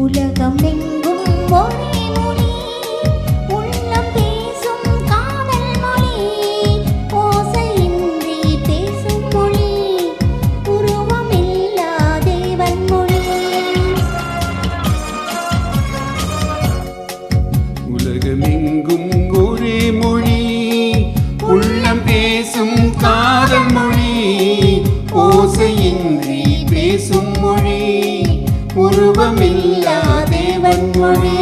உலகம் எங்கும் ஒரே மொழி, உள்ளம் பேசும் காதல் மொழி, ஓசையின்றி பேசும் மொழி, உருவமில்லா தேவன் மொழி. உலகமெங்கும் ஒரே மொழி, உள்ளம் பேசும் காதல் மொழி, ஓசையின்றி பேசும் மொழி, உருவமில்லா தேவன் மொழி.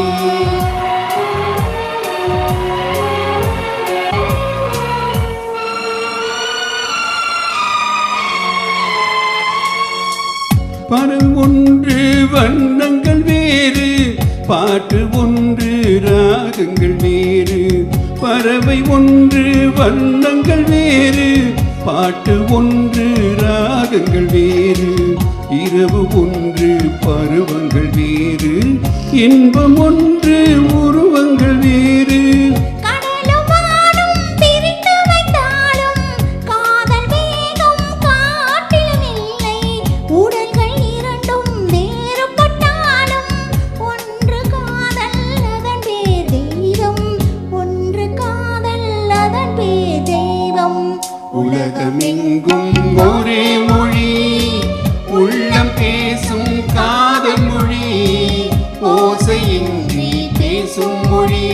படம் ஒன்று வண்ணங்கள் வேறு, பாட்டு ஒன்று ராகங்கள் வேறு. பறவை ஒன்று வண்ணங்கள் வேறு, பாட்டு ஒன்று ராகங்கள் வேறு. இரவு ஒன்று பருவங்கள் வேறு, இன்பம் ஒன்று உருவங்கள் வேறு. உலகமெங்கும் ஒரே மொழி, உள்ளம் பேசும் காதல் மொழி, ஓசையின்றி பேசும் மொழி,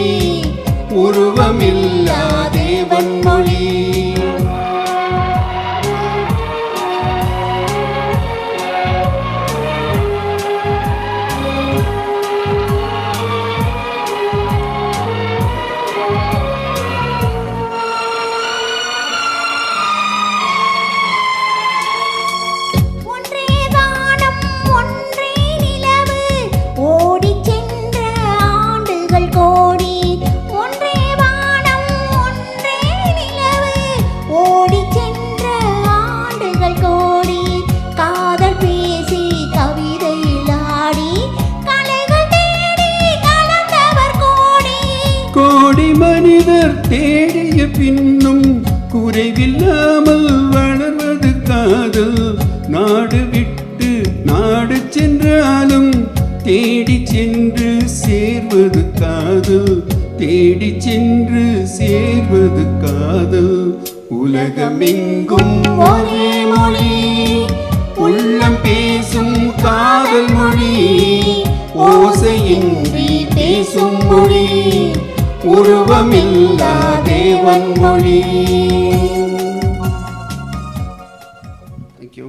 உருவமில்லா தேவன் மொழி. கோடி மனிதர் தேடிய பின்னும் குறைவில்லாமல் வளர்வது காதல். நாடு விட்டு நாடு சென்றாலும் தேடி சென்று சேர்வது காதல், தேடி சென்று சேர்வது காதல். உலகமெங்கும் ஒரே மொழி, உள்ளம் பேசும் காதல் மொழி, ஓசையின்றி பேசும் மொழி, உருவமில்லா தேவன் மொழி. Thank you.